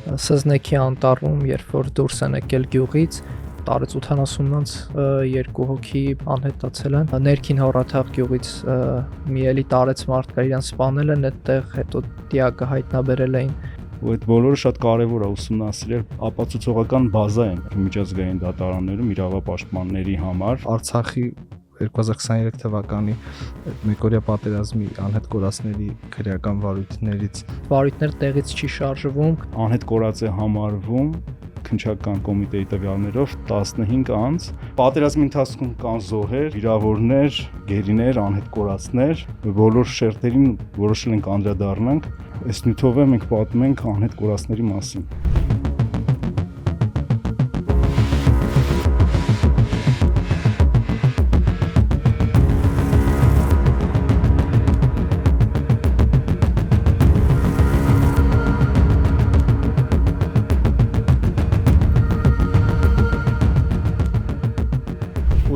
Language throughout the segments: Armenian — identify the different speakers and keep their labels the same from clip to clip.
Speaker 1: Սզնեքի անտառում, երբ որ դուրս են եկել գյուղից, տարեց 80-անց 2 հոգի անհետացել են։ Ներքին հորաթաղ գյուղից մի էլի տարեց մարդ կա, իրան սպանել են այդտեղ, հետո դիակը հայտնաբերել էին։
Speaker 2: Ու այդ բոլորը շատ կարևոր է ուսումնասիրել, ապացուցողական բազա են միջազգային դատարաններում իրավապաշտպանների համար։
Speaker 3: Արցախի 2023 թվականի մեկօրյա պատերազմի անհետ կորածների քրեական
Speaker 1: վարույթները տեղից չի շարժվում,
Speaker 2: անհետ կորած է համարվում քննչական կոմիտեի տվյալներով 15 անձ։ Պատերազմի ընթացքում կան զոհեր, վիրավորներ, գերիներ, անհետ կորածներ, բոլոր շերտերին որոշել ենք անդրադառնանք։ Այս նյութով մենք պատմում ենք անհետ կորածների մասին։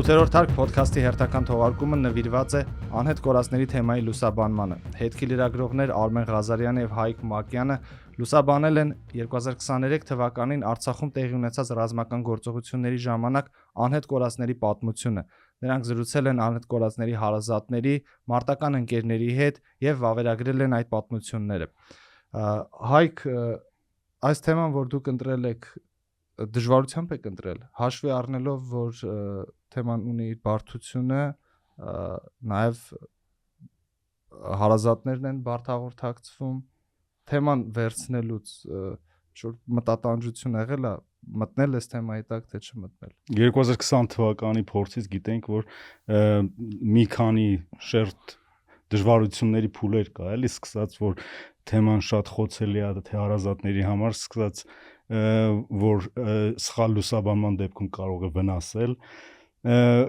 Speaker 3: Ութերորդ հարկ ոդքասթի հերթական թողարկումը նվիրված է անհետ կորածների թեմայի լուսաբանմանը։ Հետքի լրագրողներ Արմեն Ղազարյանը եւ Հայկ Մակյանը լուսաբանել են 2023 թվականին Արցախում տեղի ունեցած ռազմական գործողությունների ժամանակ անհետ կորածների պատմությունը։ Նրանք զրուցել են անհետ կորածների հարազատների, մարտական ընկերների հետ եւ վավերագրել են այդ պատմությունները։ Հայկ, այս թեման, որ դուք ընտրել եք, դժվարությամբ եք ընտրել, հաշվի առնելով, որ թեման ունի իր բարդությունը, նաև հարազատներն են բարդ հաղորդակցվում, թեման վերցնելուց շուտ մտատանջություն եղել է, մտնել այս թեմայի տակ, թե չմտնել։
Speaker 2: 2020 թվականի փորձից գիտենք, որ մի քանի շերտ դժվարությունների փուլեր կա, էլի, սկսած, որ թեման շատ խոցելի է թե հարազատների համար, սկսած, որ սխալ լուսաբանման դեպքում կարող է վնասել։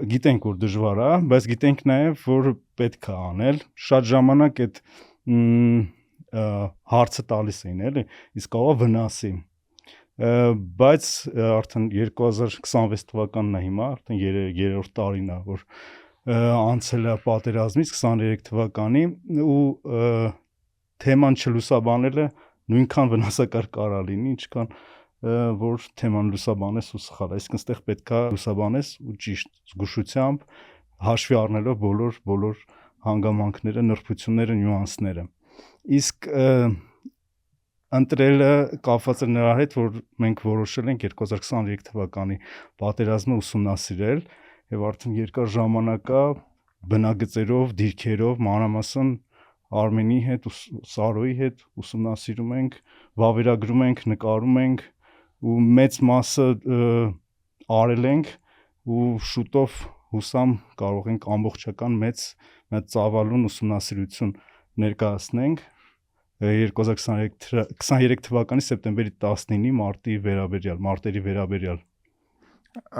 Speaker 2: Գիտենք, որ դժվար է, բայց գիտենք նաև, որ պետք է անել։ Շատ ժամանակ այդ հարցը տալիս էին, էլի, իսկ կարող է վնասի։ Բայց արդեն 2026 թվականն է հիմա, արդեն երրորդ տարին է, որ անցել է պատերազմից 23 թվականի ու թեման չլուսաբանելը նույնքան վնասակար կարա լինի, ինչքան որ թեման լուսաբանես ու սխալ, այսինքն այստեղ պետք է լուսաբանես ու ճիշտ զգուշությամբ հաշվի առնելով բոլոր հանգամանքները, նրբությունները, նյուանսները։ Իսկ ընտրելը կապված է նրա հետ, որ մենք որոշել ենք 2023 թվականի պատերազմը ուսումնասիրել եւ արդեն երկար ժամանակա բնագծերով, դիրքերով, մանրամասն Արմենի հետ, Սարոյի հետ ուսումնասիրում ենք, վավերագրում ենք, նկարում ենք ու մեծ մասը արել ենք ու շուտով հուսամ կարող ենք ամբողջական մեծ ծավալուն ուսումնասիրություն ներկայացնենք 2023 թվականի սեպտեմբերի 19-ի մարտերի վերաբերյալ։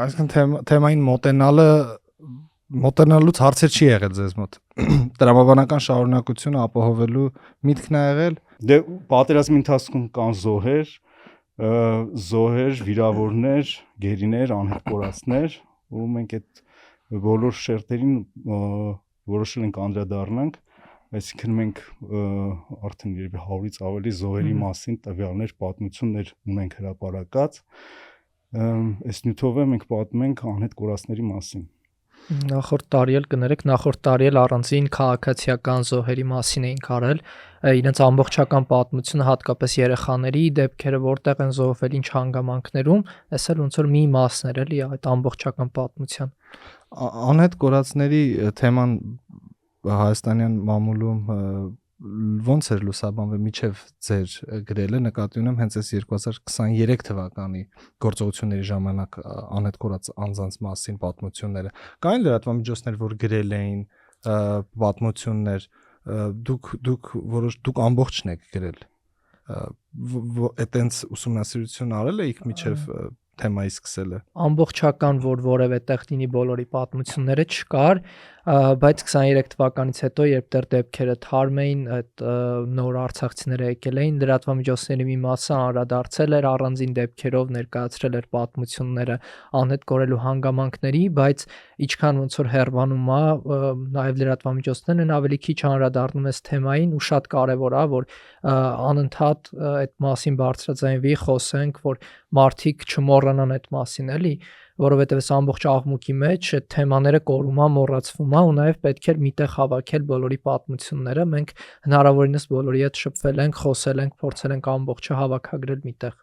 Speaker 3: Այսինքն թեմային մոտենալուց հարցեր չի եղել ձեզ մոտ։ Տրամաբանական շարունակությունը ապահովելու միտքն է եղել։
Speaker 2: Դե պատերազմի ընթացքում կան զոհեր, վիրավորներ, գերիներ, անհետ կորածներ, ու մենք այդ բոլոր շերտերին որոշել ենք անդրադառնանք, այսինքն մենք արդեն 100-ից ավելի զոհերի մասին տվյալներ, պատմություններ ունենք հրապարակած, այս նյութով մենք պատմում ենք անհետ կորածների մասին։
Speaker 1: Նախորդ տարի էլ կներեք, նախորդ տարի էլ առանձին քաղաքացիական զոհերի մասին էինք արել, իրենց ամբողջական պատմությունը, հատկապես երեխաների դեպքերը, որտեղ են զոհվել, ինչ հանգամանքներում, այս էլ ոնց որ մի մասն էր էլի այդ ամբողջական պատմության։
Speaker 3: Անհետ կորածների թեման հայաստանյան մամուլում ոնց էր լուսաբանվել միջև ձեր գրելը, նկատի ունեմ հենց այս 2023 թվականի գործողությունների ժամանակ անհետ կորած անձանց մասին պատմությունները։ Կային լրատվամիջոցներ, որ գրել էին պատմություններ, դուք ամբողջն եք գրել։ Այտենց ուսումնասիրություն արել եք միջև թեմայի սկսելը։
Speaker 1: Ամբողջական, որ որևէ տեղ լինի բոլորի պատմությունները չկար, բայց 23 թվականից հետո, երբ դեռ դեպքերը թարմ էին, այդ նոր արցախցիները եկել էին, լրատվամիջոցների մի մասը անդրադարձել էր առանձին դեպքերով, ներկայացրել էր պատմությունները անհետ կորելու հանգամանքների, բայց ինչքան ոնց որ հեռվանում է, նաև լրատվամիջոցներն են ավելի քիչ անդրադառնում այս թեմային ու շատ կարևոր է, որ անընդհատ այդ մասին բարձրաձայնվի, խոսենք, որ մարդիկ չմոռանան այդ մասին, էլի, որովհետև այս ամբողջ աղմուկի մեջ այդ թեմաները կորում է, մոռացվում է ու նաև պետք է միտեղ հավաքել բոլորի պատմությունները։ Մենք հնարավորինս բոլորի հետ շփվել ենք, խոսել ենք, փորձել ենք ամբողջը հավաքագրել միտեղ։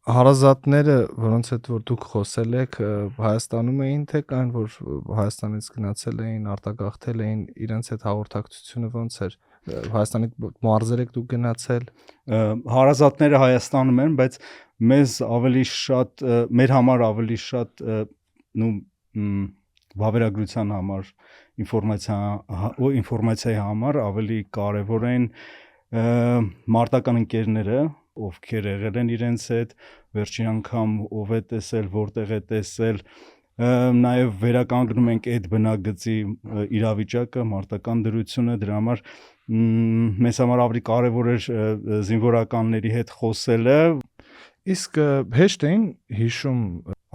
Speaker 3: Հարազատները, որոնց հետ որ դուք խոսել եք, Հայաստանում էին, թե կային, որ Հայաստանից գնացել էին, արտագաղթել էին, իրենց հետ հաղորդակցությունը ոնց էր։ Հայաստանի մարզեր եք դուք գնացել։
Speaker 2: Հարազատները Հայաստանում են, բայց մեզ ավելի շատ մեր համար ավելի շատ վավերագրության համար ինֆորմացիայի համար ավելի կարևոր են մարտական ընկերները, ովքեր եղել են իրենց հետ, վերջին անգամ ով է տեսել, որտեղ է տեսել, նաև վերականգնում ենք այդ բնագծի իրավիճակը, մարտական դրությունը, դրա համար մեզ համար ավելի կարևոր էր զինվորականների հետ խոսելը։
Speaker 3: Իսկ հեշտ էին հիշում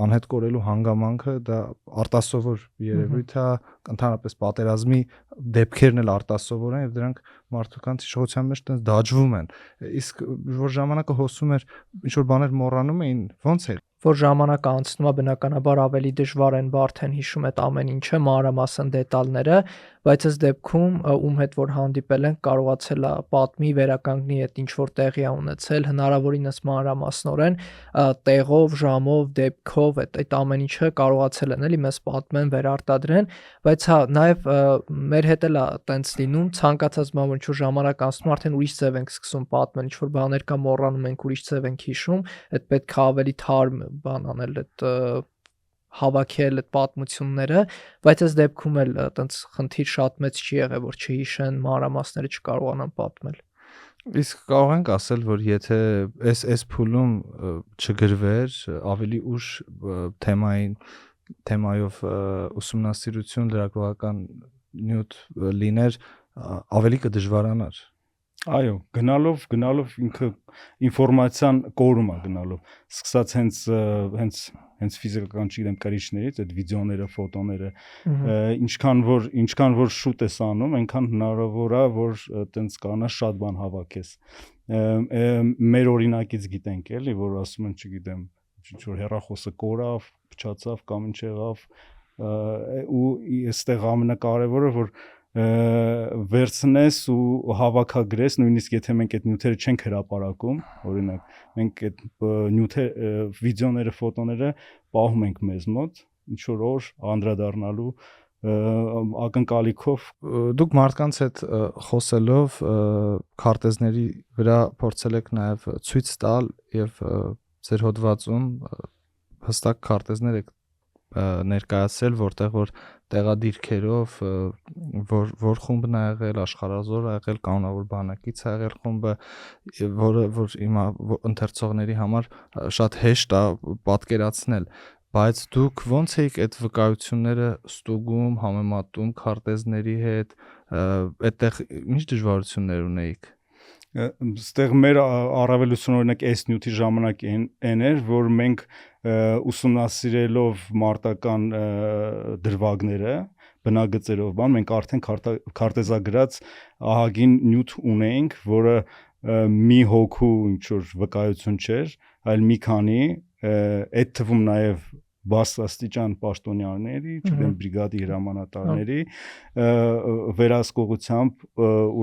Speaker 3: անհետ կորելու հանգամանքը, դա արտասովոր երևույթ է, ընդհանրապես պատերազմի դեպքերն էլ արտասովոր են եւ դրանք մարդկանց իշխողության մեջ տենց դաջվում են։ Իսկ որ ժամանակը հոսում էր, ինչ որ բաներ մոռանում էին, ո՞նց էր։
Speaker 1: Որ ժամանակը անցնում է, բնականաբար ավելի դժվար են բարդ են հիշում այդ ամեն ինչը, մանրամասն դետալները, բայց ըստ դեպքում ում հետ որ հանդիպել ենք, կարողացել է պատմի, վերականգնի այդ ինչ որ տեղի է ունեցել, հնարավորինս մանրամասնորեն, տեղով, ժամով, դեպքով այդ ամեն ինչը կարողացել են էլի մեզ պատմեն, վերարտադրեն, բայց հա նաև մեր հետ էլ է տենց լինում, ցանկացած բան ինչ որ ժամանակ անցնում, արդեն ուրիշ ձև ենք սկսում պատմել, ինչ որ բաներ կա մոռանում ենք, ուրիշ ձև ենք հիշում, այդ պետք է ավելի թարմ բան անել այդ հավաքել այդ պատմությունները, բայց այս դեպքում էլ այտենց խնդիր շատ մեծ չի եղել, որ չհիշեն, մանրամասները չկարողանան պատմել։
Speaker 3: Իսկ կարող ենք ասել, որ եթե այս փուլում չգրվեր ավելի ուշ թեմայով ուսումնասիրություն լրագրողական նյութ լիներ, ավելի կդժվարանար։
Speaker 2: Այո, գնալով ինքը ինֆորմացիան կորում է գնալով։ Սկսած հենց ֆիզիկական, չգիտեմ, կրիչներից, այդ վիդեոները, ֆոտոները, ինչքան որ շուտ ես անում, այնքան հնարավոր է, որ տենց կանա շատ բան հավաքես։ Մեր օրինակից գիտենք, էլի, որ ասում են, չգիտեմ, ինչ որ հեռախոսը կորավ, փչացավ կամ ինչ եղավ, ու այստեղ ամենակարևորը որ վերցնես ու հավաքագրես, նույնիսկ եթե մենք այդ նյութերը չենք հրապարակում, օրինակ, մենք այդ վիդեոները, ֆոտոները պահում ենք մեզ մոտ, ինչ որ օր անդրադառնալու ակնկալիքով։
Speaker 3: Դուք մարդկանց հետ խոսելով քարտեզների վրա փորձել եք նաև ցույց տալ եւ ձեր հոդվածում հստակ քարտեզներ եք ներկայացրել, որտեղ որ տեղադիրքերով որ խումբն ա եղել, աշխարհազոր ա եղել, կանոնավոր բանակից ա եղել խումբը, որ հիմա ընթերցողների համար շատ հեշտ ա պատկերացնել, բայց դուք ո՞նց եք այդ վկայությունները ստուգում, համեմատում քարտեզների հետ, այդտեղ ինչ դժվարություններ ունեիք։
Speaker 2: Ստեղ մեր առավելությունը օրինակ այս նյութի ժամանակ այն էր, որ մենք ուսումնասիրելով մարտական դրվագները, բնագծերով մենք արդեն քարտեզագրած ահագին նյութ ունեինք, որը մի հոգու ինչ որ վկայություն չէր, այլ մի քանի, այդ թվում նաև բարձրաստիճան պաշտոնյաների, չգիտեմ, բրիգադի հրամանատարների վերահսկողությամբ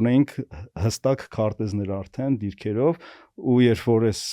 Speaker 2: ունենք հստակ քարտեզներ արդեն դիրքերով, ու երբ որ այս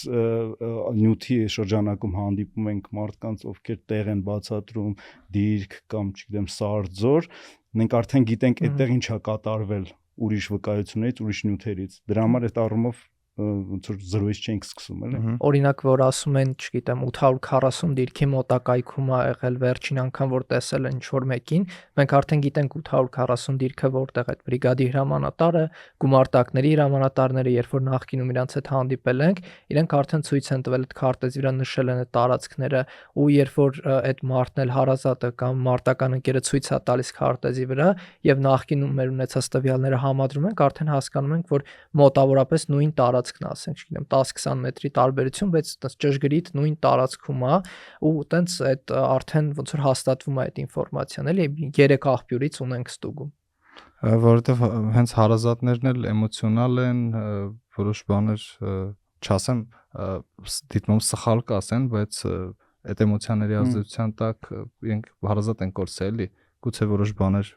Speaker 2: նյութի շրջանակում հանդիպում ենք մարդկանց, ովքեր տեղ են բացատրում, դիրք կամ չգիտեմ, սարձոր, մենք արդեն գիտենք այդտեղ ինչ է կատարվել ուրիշ վկայություններից, ուրիշ նյութերից։ Դրա համար այդ առումով ոնց որ 0-ից չենք սկսում, էլի։
Speaker 1: Օրինակ, որ ասում են, չգիտեմ, 840 դիրքի մոտակայքում ա եղել վերջին անգամ, որ տեսել են ինչ-որ մեկին, մենք արդեն գիտենք 840 դիրքը որտեղ այդ բրիգադի հրամանատարը, գումարտակների հրամանատարները, երբ որ նախկինում իրանց հետ հանդիպել ենք, իրենք արդեն ցույց են տվել այդ քարտեզի վրա նշել են այդ տարածքները, ու երբ որ այդ մարդն էլ հարազատը կամ մարտական ընկերը ցույց է տալիս քարտեզի վրա եւ նախկինում մեր ունեցած տվյալները համադրում ենք, արդեն հասկանում ենք, որ մոտավորապես նույն տարածքն է, ասենք, չգիտեմ, 10-20 մետրի տարբերություն, բայց այդպես ճշգրիտ նույն տարածքում է, ու այտենց այդ արդեն ոնց որ հաստատվում է այդ ինֆորմացիան, էլի 3 աղբյուրից ունենք ստուգում։
Speaker 3: Որովհետև հենց հարազատներն էլ էմոցիոնալ են, որոշ բաներ, չասեմ, դիտմում սխալ կասեն, բայց այդ էմոցիաների ազդեցության տակ իրենք հարազատ են կորցրել, էլի, գուցե որոշ բաներ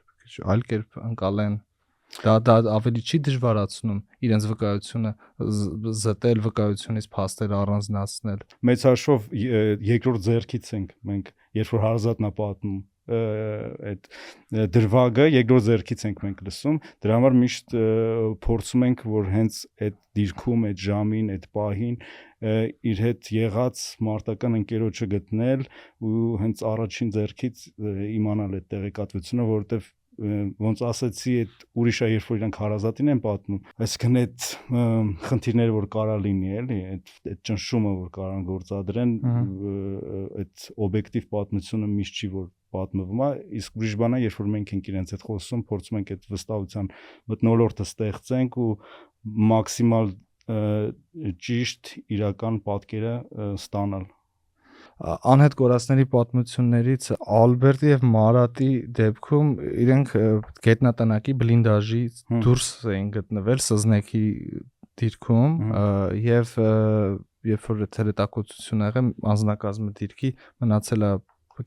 Speaker 3: այլ կերպ ընկալեն։ Դա ավելի չի դժվարացնում իրենց վկայությունը զտել, վկայությունից փաստեր առանձնացնել։
Speaker 2: Մեծ հաշվով երկրորդ ձեռքից ենք մենք, երբ որ հարազատն է պատմում այդ դրվագը, երկրորդ ձեռքից ենք մենք լսում, դրա համար միշտ փորձում ենք, որ հենց այդ դիրքում, այդ ժամին, այդ պահին իր հետ եղած մարտական ընկերոջը գտնել ու հենց առաջին ձեռքից իմանալ այդ տեղեկատվությունը, որովհետև ոնց ասացի, այդ ուրիշը երբ որ իրանք հարազատին են պատմում, այսինքն այդ խնդիրները որ կարա լինի, էլի, այդ ճնշումը որ կարան գործադրեն, այդ օբյեկտիվ պատմությունը միշտ չի որ պատմվում է, իսկ ուրիշ բան է, երբ որ մենք ենք իրենց հետ խոսում, փորձում ենք այդ վստահության մթնոլորտը ստեղծենք ու մաքսիմալ ճիշտ իրական պատկերը ստանալ։
Speaker 3: Անհետ կորածների պատմություններից Ալբերտի եւ Մարատի դեպքում իրենք գետնատնակի բլինդաժից դուրս էին գտնվել Սզնեքի դիրքում եւ երբ որ թերետակոծություն եղել անձնակազմը դիրքի մնացել է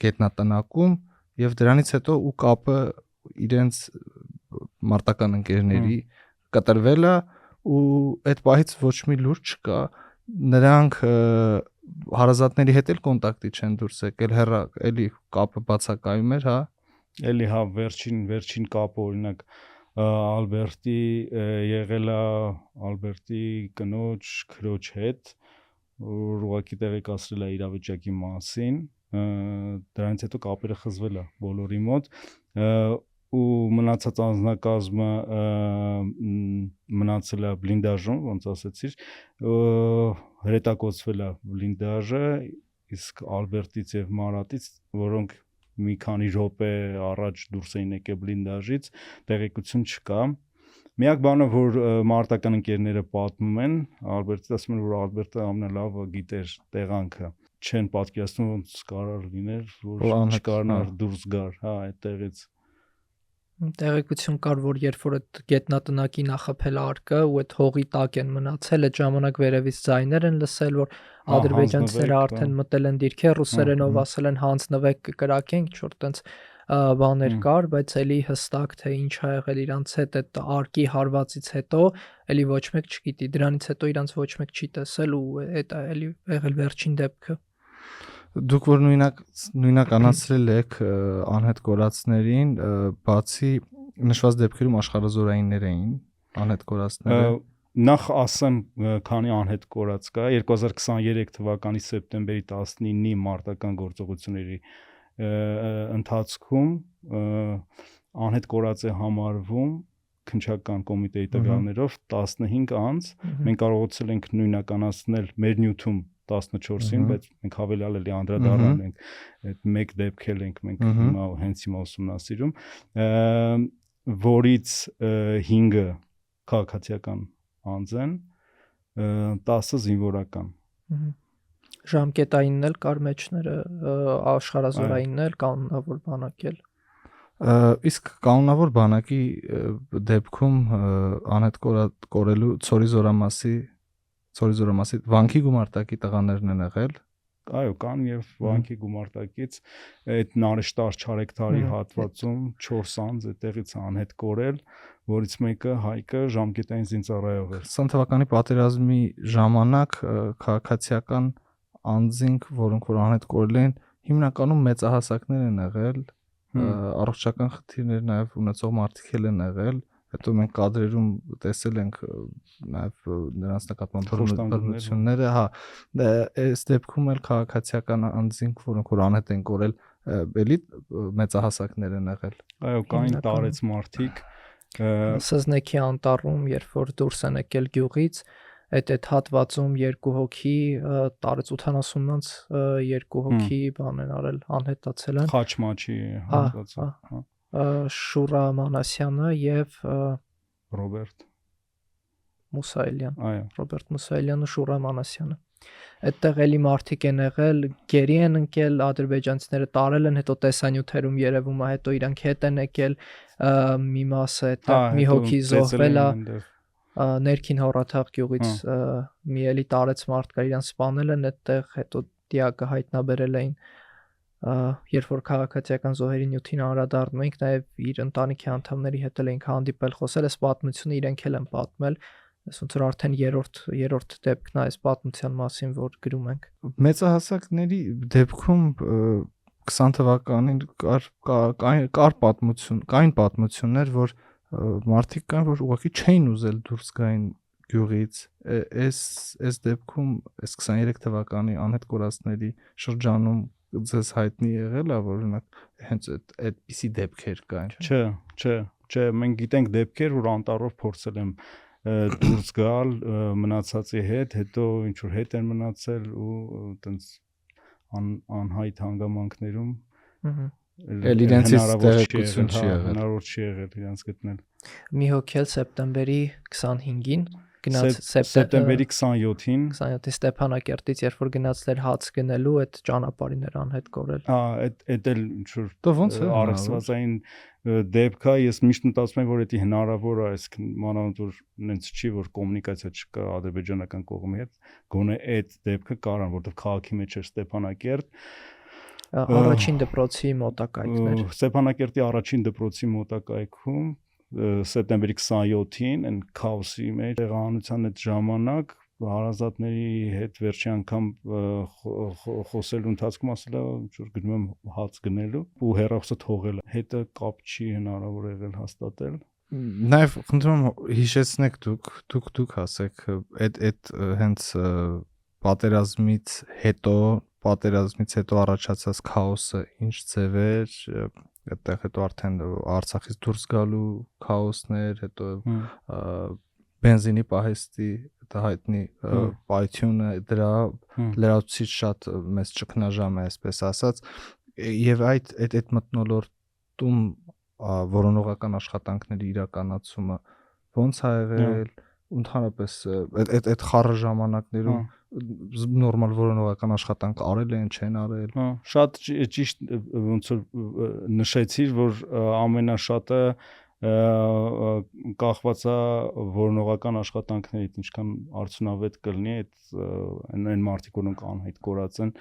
Speaker 3: գետնատնակում եւ դրանից հետո ու կապը իրենց մարտական ընկերների կտրվել է ու այդ պահից ոչ մի լուր չկա, նրանք հարազատների հետ էլ կոնտակտի չեն դուրս եկել, հեռա էլի կապը բացակայում էր, հա։
Speaker 2: Էլի հա վերջին կապը օրինակ Ալբերտի եղել է Ալբերտի կնոջ քրոջ հետ, որ ուղղակի տեղեկացրել է իրավիճակի մասին, դրանից հետո կապերը խզվել է բոլորի մոտ ու մնացած անձնակազմը մնացել է բլինդաժում, ոնց ասեցիր, հրետակոծվել է բլինդաժը, իսկ Ալբերտից եւ Մարատից, որոնք մի քանի րոպե առաջ դուրս էին եկել բլինդաժից, տեղեկություն չկա։ Միակ բանը, որ մարտական ընկերները պատմում են, Ալբերտից ասում են, որ Ալբերտը ամենալավը գիտեր տեղանքը, չեն պատկերացնում ոնց կարող լիներ, որ չկարողանար դուրս գար, հա, այդտեղից։
Speaker 1: Տեղեկություն կար, որ երբ որ այդ գետնատնակի նախապել արկը ու այդ հողի տակ են մնացել, այդ ժամանակ վերևից ձայներ են լսել, որ ադրբեջանցիները արդեն մտել են դիրքի, ռուսերենով ասել են հանձնվեք կկրակենք, ինչ-որ տենց բաներ կար, բայց էլի հստակ թե ինչ ա եղել իրանց հետ այդ արկի հարվածից հետո, էլի ոչ մեկ չգիտի, դրանից հետո իրանց ոչ մեկ չի տեսել ու այդ էլի եղել վերջին դեպքը։
Speaker 3: Դուք որ նույնակ անացրել եք անհետ կորածներին, բացի նշված դեպքերում աշխարհազորայիններ էին անհետ կորածները։
Speaker 2: Նախ ասեմ, քանի անհետ կորած կա 2023 թվականի սեպտեմբերի 19-ի մարտական գործողությունների ընթացքում անհետ կորած է համարվում քննչական կոմիտեի տվյալներով 15 անձ, մենք կարողացել ենք նույնականացնել մեր նյութում 14-ին, բայց մենք հավելյալ էլի անդրադառնում ենք այդ մեկ դեպք էլ ենք մենք հիմա հենց հիմա ուսումնասիրում, որից 5-ը քաղաքացիական անձ են, 10-ը զինվորական։
Speaker 1: Ժամկետայինն էլ կար մեջները, աշխարհազորայինն էլ, կանոնավոր բանակ էլ։
Speaker 3: Իսկ կանոնավոր բանակի դեպքում անհետ կորելու Ցորի զորամասի վանքի գումարտակի տղաներն են եղել։
Speaker 2: Այո, կան եւ վանքի գումարտակից այդ Նարեշտար Չարեկթարի հատվածում 4 անձ այդտեղից անհետ կորել, որից մեկը Հայկը ժամկետային զինծառայող էր։
Speaker 3: 20 թվականի պատերազմի ժամանակ քաղաքացիական անձինք, որոնք որ անհետ կորել են, հիմնականում մեծահասակներ են եղել, առողջական խնդիրներ նաև ունեցող մարդիկ են եղել, հետո մենք կադրերում տեսել ենք նաև նրանց նկատմամբ բռնությունները, հա, այս դեպքում էլ քաղաքացիական անձինք, որոնք որ անհետ են կորել, էլի մեծահասակներ են եղել։
Speaker 2: Այո, կային տարեց մարդիկ
Speaker 1: Սզնեքի անտառում, երբ որ դուրս են եկել գյուղից, այդ հատվածում 2 հոգի տարեց 80-անց 2 հոգի բան են արել, անհետացել են։
Speaker 2: Խաչմաչի հատվածը,
Speaker 1: հա։ Շուրա Մանասյանը եւ
Speaker 2: Ռոբերտ
Speaker 1: Մուսայելյան։
Speaker 2: Այո։
Speaker 1: Ռոբերտ Մուսայելյանը, Շուրա Մանասյանը։ Այդտեղ էլի մարդիկ են եղել, գերի են ընկել, ադրբեջանցիները տարել են, հետո տեսանյութերում երևում է, հետո իրանք հետ են եկել, մի մասը այդտեղ մի հոգի զոհվել է, ներքին հորաթաղ գյուղից մի էլի տարեց մարդ կար, իրան սպանել են այդտեղ, հետո դիակը հայտնաբերել էին, երբ որ քաղաքացիական զոհերի նյութին անդրադառնում ենք, նաև իր ընտանիքի անդամների հետ էինք հանդիպել, խոսել, այս պատմությունը իրենք էլ են պատմել, ոնց որ արդեն երրորդ դեպքն է այս պատմության մասին, որ գրում ենք։
Speaker 3: Մեծահասակների դեպքում 20 թվականին կային պատմություններ, որ մարդիկ կան, որ ուղղակի չէին ուզել դուրս գային գյուղից, այս դեպքում այս 23 թվականի անհետ կորածների շրջանում ձեզ հայտնի եղել է, որ օրինակ հենց այդպիսի դեպքեր կային։
Speaker 2: Չէ, մենք գիտենք դեպքեր, որ անտառով փորձել եմ դուրս գալ մնացածի հետ, հետո ինչ որ հետ են մնացել ու այտենց անհայտ հանգամանքներում
Speaker 3: էլ իրենցից տեղեկություն չի եղել,
Speaker 2: հնարավոր չի եղել իրենց գտնել։
Speaker 1: Մի հոգի էլ սեպտեմբերի 25-ին գնաց
Speaker 2: սեպտեմբերի 27-ին
Speaker 1: Ստեփանակերտից, երբ որ գնացել հաց գնելու, այդ ճանապարհին էր անհետ կորել։
Speaker 2: Այդ էլ ինչ որ առեղծվածային դեպք է, ես միշտ մտածում եմ, որ դա հնարավոր է, այսինքն մանավանդ որ նենց չի, որ կոմունիկացիա չկա ադրբեջանական կողմի հետ, գոնե այդ դեպքը կարան, որտեղ քաղաքի մեջ էր Ստեփանակերտ,
Speaker 1: առաջին դպրոցի մոտակայքներ։
Speaker 2: Ստեփանակերտի առաջին դպրոցի մոտակայքում սեպտեմբերի 27-ին այն քաոսի մեջ եղանության այդ ժամանակ հարազատների հետ վերջի անգամ խոսելու ընթացքում ասել է որ գնում եմ հաց գնելու ու հեռախոսը թողել է, հետը կապ չի հնարավոր եղել հաստատել։
Speaker 3: Նաև խնդրում եմ հիշեցնեք դուք ասեք այդ հենց պատերազմից հետո առաջացած քաոսը ինչ ձև էր, այդտեղ հետո արդեն Արցախից դուրս գալու քաոսներ, հետո բենզինի պահեստի հայտնի պայթյունը, դրա լրացուցիչ շատ մեծ ճգնաժամ է, այսպես ասած, եւ այդ մթնոլորտում որոնողական աշխատանքների իրականացումը ոնց ա եղել, ընդհանրապես այդ խառը ժամանակներում նորմալ որոնողական աշխատանք արել են, չեն արել։
Speaker 2: Շատ ճիշտ ոնց որ նշեցիր, որ ամենաշատը կախված է որոնողական աշխատանքներից, ինչքան արդյունավետ կլինի այն մարդիկ, որոնք անհայտ կորած են,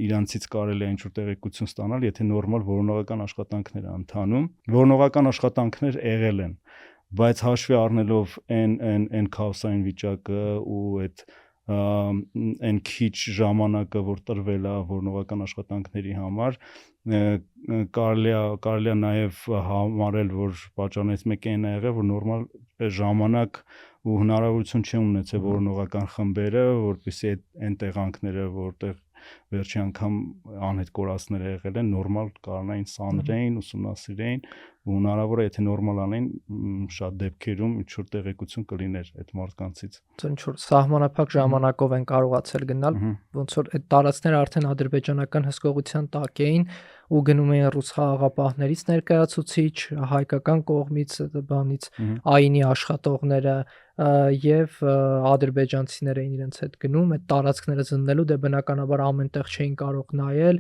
Speaker 2: իրանցից կարելի է ինչ-որ տեղեկություն ստանալ, եթե նորմալ որոնողական աշխատանքներ են ընթանում։ Որոնողական աշխատանքներ եղել են, բայց հաշվի առնելով այն քաոսային վիճակը ու այն քիչ ժամանակը, որ տրվել է որոնողական աշխատանքների համար, կարելի է նաև համարել, որ պատճառներից մեկը այն է եղել, որ նորմալ ժամանակ ու հնարավորություն չեն ունեցել որոնողական խմբերը, որպեսզի այն տեղանքները, որտեղ վերջի անգամ անհետ կորածները եղել են, նորմալ կարողանային սանրեին, ուսումնասիրեին ու հնարավոր է, եթե նորմալ անեն, շատ դեպքերում ինչ-որ տեղեկություն կլիներ այդ մարդկանցից։
Speaker 1: Ինչ որ սահմանափակ ժամանակով են կարողացել գնալ, ոնց որ այդ տարածքները արդեն ադրբեջանական հսկողության տակ էին ու գնում էին ռուս խաղաղապահներից ներկայացուցիչ, հայկական կողմից, բանից ԱԻՆ-ի աշխատողները եւ ադրբեջանցիներ էին իրենց հետ գնում, այդ տարածքները զննելու, դե բնականաբար ամեն տեղ չէին կարող նայել,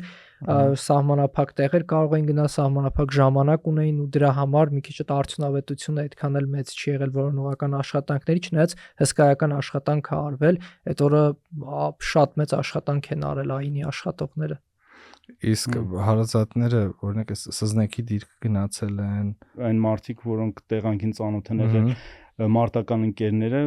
Speaker 1: սահմանափակ տեղեր կարող էին գնալ, սահմանափակ ժամանակ ունեին ու դրա համար մի քիչ արդյունավետությունը այդքան էլ մեծ չի եղել որոնողական աշխատանքների, չնայած հսկայական աշխատանք է արվել, այդ օրը շատ մեծ աշխատանք են արել ԱԻՆ-ի աշխատողները։
Speaker 3: Իսկ հարազատները օրինակ սզնեքի դիրք գնացել են,
Speaker 2: այն մարդիկ, որոնք տեղանքին ծանոթ են եղել, մարտական ընկերները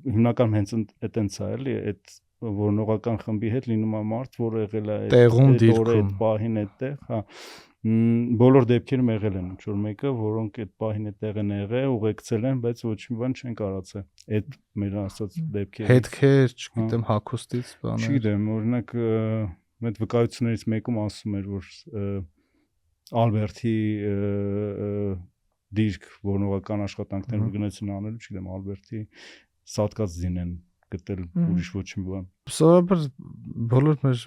Speaker 2: հիմնականում հենց այտենց է էլի, այդ որոնողական խմբի հետ լինում է մարդ, որ եղել է
Speaker 3: Տեղում,
Speaker 2: այդ
Speaker 3: դիրքում։
Speaker 2: պահին այդտեղ, հա բոլոր դեպքերում եղել են ինչ որ մեկը, որոնք այդ պահին այդտեղ են եղել, ուղեկցել են, բայց ոչ մի բան չեն կարացել։ Այդ մեր ասած դեպքերը։
Speaker 3: Հետքեր, չգիտեմ, հագուստից բաներ։
Speaker 2: Չգիտեմ, օրինակ այդ վկայություններից մեկում ասում էր, որ Ալբերտի դիրք որոնողական աշխատանքներ գնացին անելու, չգիտեմ, Ալբերտի սատկած դինեն գտել ուրիշ ոչ մի բան։
Speaker 3: Սովորաբար բոլոր մեր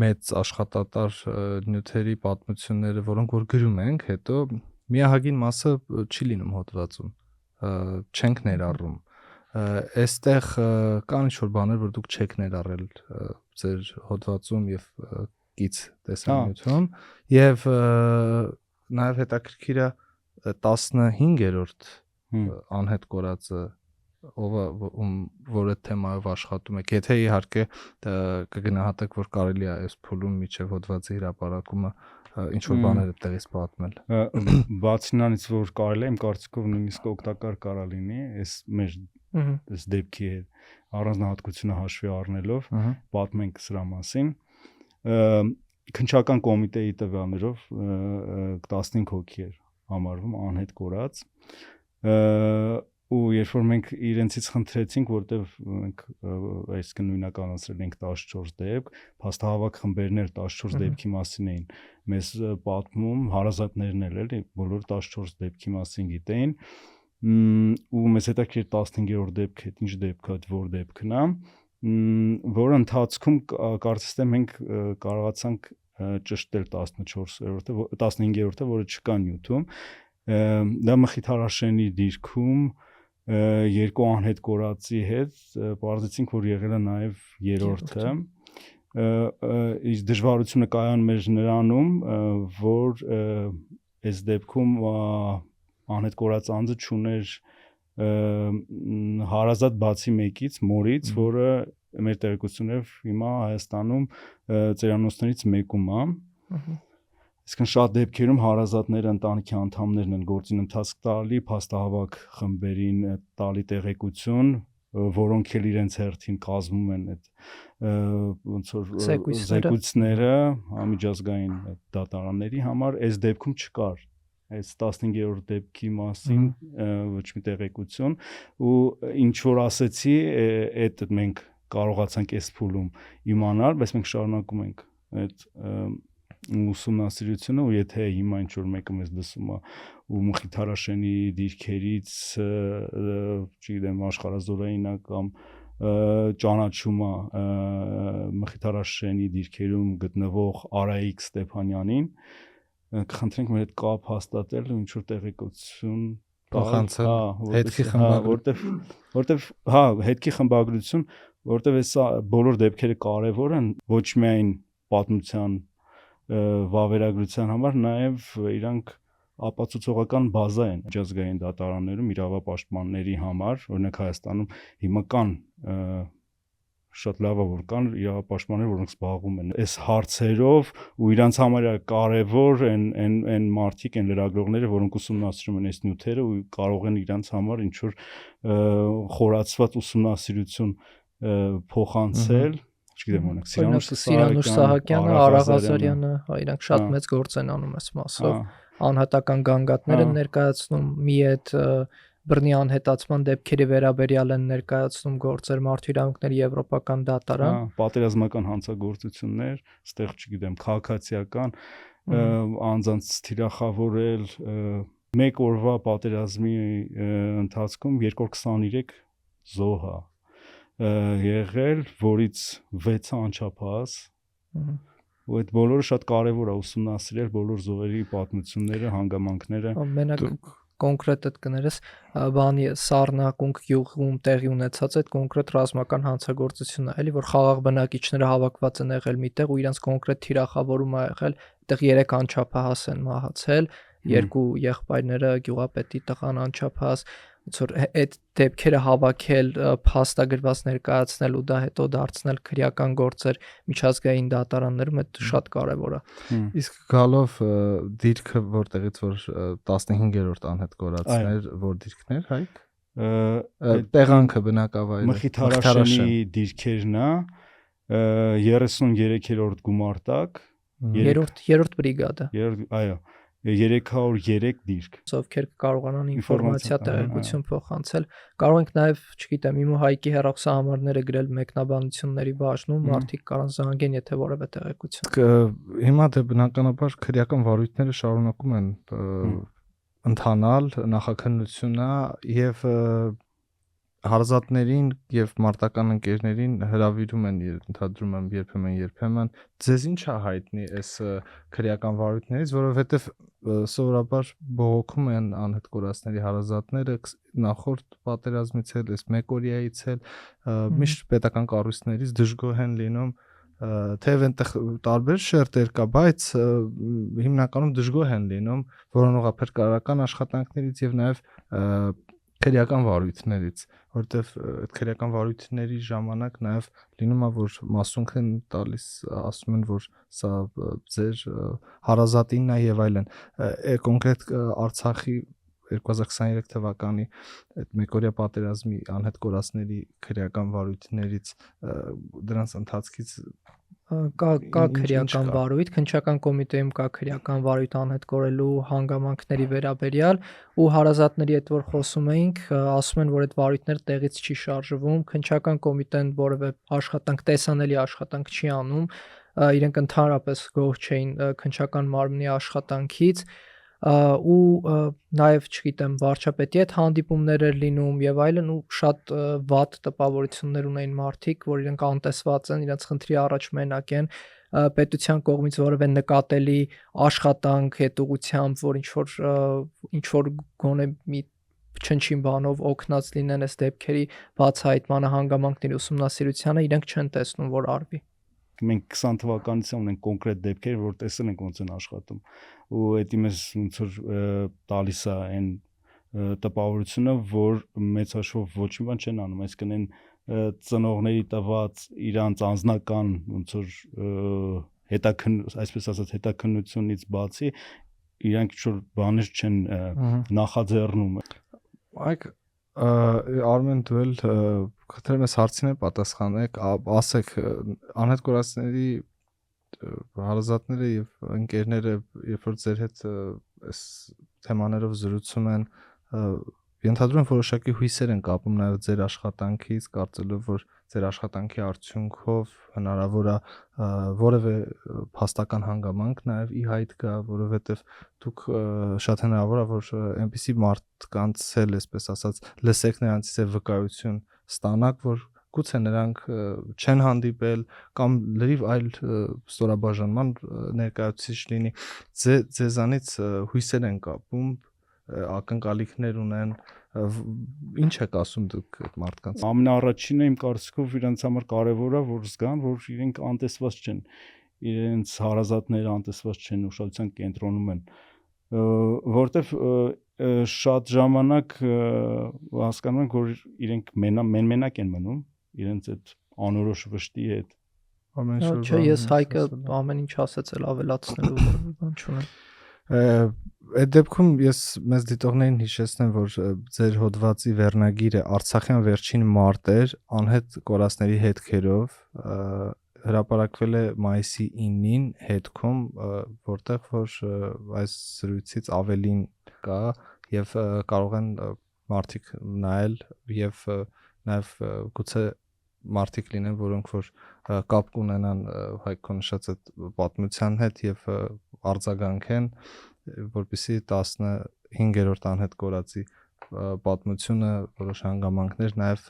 Speaker 3: մեծ աշխատատար նյութերի պատմությունները, որոնք որ գրում ենք, հետո միահագին մասը չի լինում հոդվածում, չենք ներառում։ Այստեղ կան ինչ-որ բաներ, որ դուք չեք ներառել ձեր հոդվածում եւ կից տեսանյութում, եւ նաեւ հետաքրքիր է 15-րդ անհետ կորածը որ այդ թեմայով աշխատում եք, եթե իհարկե կգնահատեք, որ կարելի է այս փուլում միջև հոդվածի հրապարակումը ինչ որ բաներ այդտեղից պատմել։
Speaker 2: Բացի նրանից, որ կարելի է, իմ կարծիքով նույնիսկ օգտակար կարա լինի այս մեր այս դեպքի հետ առանձնահատկությունը հաշվի առնելով պատմենք սրա մասին։ Քննչական կոմիտեի տվյալներով 15 հոգի էր համարվում անհետ կորած ու երբ որ մենք իրենցից խնդրեցինք, որտեվ մենք այսինքն նույնականացրել ենք 14 դեպք, փաստահավաք խմբերներ 14 դեպքի մասին էին մեզ պատմում, հարազատներն էլ էլի, բոլոր 14 դեպքի մասին գիտեին, ու մեզ հետաքրքիր 15-րդ դեպքը, ինչ դեպք է, որ դեպքն է, որը ընթացքում կարծես թե մենք կարողացանք ճշտել 14-րդը, 15-րդը, որը չկա նյութում, դա Մխիթարաշենի դիրքում երկու անհետ կորածի հետ պարզեցինք, որ եղել է նաև երրորդը։ Իսկ դժվարությունը կայանում էր նրանում, որ այս դեպքում անհետ կորած անձը չուներ հարազատ բացի մեկից, մորից, որը մեր տեղեկություններով հիմա Հայաստանում ծերանոցներից մեկում է։ Իսկ շատ դեպքերում հարազատները ընտանիքի անդամներն են գործին ընթացք տալի, փաստահավաք խմբերին տալի տեղեկություն, որոնք էլ իրենց հերթին կազմում են այդ ոնց որ զեկույցները համիջազգային դատարանների համար, այս դեպքում չկար այս 15-րդ դեպքի մասին ոչ մի տեղեկություն ու ինչ որ ասեցի, այդ մենք կարողացանք այս փուլում իմանալ, բայց մենք շարունակում ենք այդ ուսումնասիրությունը ու եթե հիմա ինչ որ մեկը մեզ լսում է ու Մխիթարաշենի դիրքերից, չգիտեմ, աշխարհազորային կամ ճանաչում է Մխիթարաշենի դիրքերում գտնվող Արայիկ Ստեփանյանին, կխնդրենք մեր հետ կապ հաստատել ու ինչ որ տեղեկություն
Speaker 3: փոխանցել հետքի խմբագրություն,
Speaker 2: որտեվ հա, հետքի խմբագրություն, որտեվ այս բոլոր դեպքերը կարևոր են ոչ միայն պատմության վավերագրության համար, նաև իրանք ապացուցողական բազա են միջազգային դատարաններում իրավապաշտպանների համար, օրինակ Հայաստանում հիմա կան շատ լավ է որ կան իրավապաշտպաններ, որոնք զբաղվում են այս հարցերով ու իրանց համար է կարևոր այն մարդիկ, այն լրագրողները, որոնք ուսումնասիրում են այս նյութերը ու կարող են իրանց համար ինչ որ խորացված ուսումնասիրություն փոխանցել, չգիտեմ, օրինակ
Speaker 1: Սիրանուշ Սահակյանը, Արա Ղազարյանը, իրանք շատ մեծ գործ են անում այս մասով, անհատական գանգատներ են ներկայացնում, մի այդ բռնի անհետացման դեպքերի վերաբերյալ են ներկայացնում գործեր, մարդու իրավունքների եվրոպական դատարան,
Speaker 2: պատերազմական հանցագործություններ, ստեղ չգիտեմ, քաղաքացիական անձանց թիրախավորել, մեկ օրվա պատերազմի ընթացքում 223 զոհ եղել, որից 6-ը անչափահաս ու այդ բոլորը շատ կարևոր է ուսումնասիրել բոլոր զոհերի պատմությունները, հանգամանքները։
Speaker 1: Մենակ կոնկրետ այդ կներես բանի Սառնակունք գյուղում տեղի ունեցած այդ կոնկրետ ռազմական հանցագործությունն է, էլի որ խաղաղ բնակիչները հավաքված են եղել միտեղ ու իրանց կոնկրետ թիրախավորում է եղել, այդտեղ 3 անչափահաս են մահացել, 2 եղբայրները գյուղապետի տղան անչափահաս, ոնց որ այդ դեպքերը հավաքել, փաստագրված ներկայացնել ու դա հետո դարձնել քրեական գործեր միջազգային դատարաններում, այդ շատ կարևոր է։
Speaker 3: Իսկ գալով դիրքը որտեղից որ 15-րդ անհետ կորածներ, որ դիրքներ, Հայկ։ Տեղանքը բնակավայրը
Speaker 2: Մխիթարաշենի դիրքերն է, 33-րդ գումարտակ,
Speaker 1: երրորդ բրիգադա,
Speaker 2: այո, 303 դիրք։
Speaker 1: ովքեր կարողանան ինֆորմացիա
Speaker 2: Ինֆորմացիա,
Speaker 1: տեղեկություն փոխանցել։ Կարող ենք նաև, չգիտեմ, իմու Հայկի հեռախոսահամարները գրել մեկնաբանությունների բաժնում, մարդիկ կարան զանգեն, եթե որևէ տեղեկություն։
Speaker 3: Հիմա դե բնականաբար քրեական վարույթները շարունակում են ընթանալ, նախաքննությունն եւ հարազատներին եւ մարտական ընկերներին հրավիրում են, ընդհանրում եմ երբեմն ձեզ ինչ է հայտնի այս քրեական վարույթներից, որովհետեւ սովորաբար բողոքում են անհետ կորածների հարազատները նախորդ պատերազմից էլ, այս մեկօրյայից էլ միշտ պետական կառույցներից դժգոհ են լինում, թեև այնտեղ տարբեր շերտեր կա, բայց հիմնականում դժգոհ են լինում որոնողափրկարարական աշխատանքներից եւ նաեւ քրեական վարույթներից, որտեվ այդ քրեական վարույթների ժամանակ նաև լինում է, որ մասունք են տալիս, ասում են, որ սա ձեր հարազատինն է եւ այլն։ Կոնկրետ Արցախի 2023 թվականի այդ մեկօրյա պատերազմի անհետ կորածների քրեական վարույթներից դրանց ընթացքից
Speaker 1: կա քրեական վարույթ, քննչական կոմիտեում կա քրեական վարույթ անհետ կորելու հանգամանքների վերաբերյալ ու հարազատների հետ որ խոսում էինք, ասում են, որ այդ վարույթները տեղից չի շարժվում, քննչական կոմիտեն որևէ աշխատանք, տեսանելի աշխատանք չի անում, իրենք ընդհանրապես գոհ չէին քննչական մարմնի աշխատանքից ու նաև չգիտեմ վարչապետի հետ հանդիպումներ էր լինում եւ այլն ու շատ վատ տպավորություններ ունեին մարդիկ, որ իրենք անտեսված են, իրենց խնդրի առաջ մենակ են, պետության կողմից որևէ նկատելի աշխատանք հետուղությամբ, որ ինչ որ գոնե մի չնչին բանով օգնած լինեն այս դեպքերի բացահայտմանը, հանգամանքների ուսումնասիրությանը, իրենք չեն տեսնում, որ արվի։
Speaker 2: Մենք 20 թվականից ունենք կոնկրետ դեպքեր, որ տեսել ենք ոնց են աշխատում ու դա մեզ ոնց որ տալիս է այն տպավորությունը, որ մեծ հաշվով ոչ մի բան չեն անում, այսինքն այն ծնողների տված իրանց անձնական ոնց որ այսպես ասած հետաքննությունից բացի իրանք ինչ-որ բաներ չեն նախաձեռնում։
Speaker 3: Այք Արմեն դու էլ խնդրեմ ես հարցին պատասխանեք, ասեք անհետ կորածների հարազատները եւ ընկերները երբ որ ձեր հետ այս թեմաներով զրուցում են, ենթադրում եմ որոշակի հույսեր են կապում նաեւ ձեր աշխատանքից, կարծելով որ ձեր աշխատանքի արդյունքով հնարավոր է որևէ փաստական հանգամանք նաեւ ի հայտ գա, որովհետեւ դուք շատ հնարավոր է որ այնպիսի մարդկանց էլ, այսպես ասած, լսեք նրանցից եւ վկայություն ստանաք, որ գուցե նրանք չեն հանդիպել կամ լրիվ այլ ստորաբաժանման ներկայացուցիչ լինի, ձեզանից հույսեր են կապում, ակնկալիքներ ունեն, ինչ եք ասում դուք այդ մարդկանց։
Speaker 2: Ամենաառաջինը իմ կարծիքով իրենց համար կարևոր է, որ զգան, որ իրենք անտեսված չեն, իրենց հարազատները անտեսված չեն, ուշադրության կենտրոնում են, որտեվ շատ ժամանակ հասկանում ենք, որ իրենք մենակ են մնում, իրենց այդ անորոշ վշտի հետ։
Speaker 1: Չէ, ես Հայկը ամեն ինչ ասացել ավելացնելու բան չունեմ։
Speaker 3: Այդ դեպքում ես մեզ դիտողներին հիշեցնեմ, որ ձեր հոդվածի վերնագիրը Արցախյան վերջին մարտեր անհետ կորածների հետքերով հրապարակվել է մայիսի 9-ին հետքում, որտեղ որ այս զրույցից ավելին կա եւ կարող են մարդիկ նայել եւ նաեւ գուցե մարդիկ լինեն, որոնք որ կապ կունենան Հայկո նշած այդ պատմության հետ եւ արձագանքեն, որպեսզի 15-րդ անհետ կորածի պատմությունը որոշ հանգամանքներ նաեւ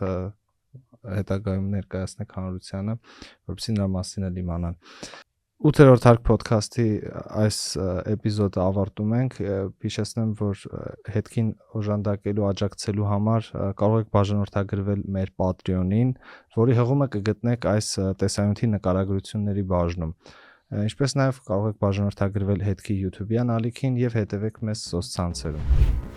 Speaker 3: հետագայում ներկայացնեք հանրությանը, որպեսզի նրա մասին էլ իմանան։ 8-րդ հարկ ոդքասթի այս էպիզոդը ավարտում ենք, հիշեցնեմ, որ հետքին օժանդակելու աջակցելու համար կարող եք բաժանորդագրվել մեր Patreon-ին, որի հղումը կգտնեք այս տեսանյութի նկարագրությունների բաժնում։ Ինչպես նաև կարող եք բաժանորդագրվել հետքի YouTube-յան ալիքին եւ հետևեք մեզ սոցցանցերում։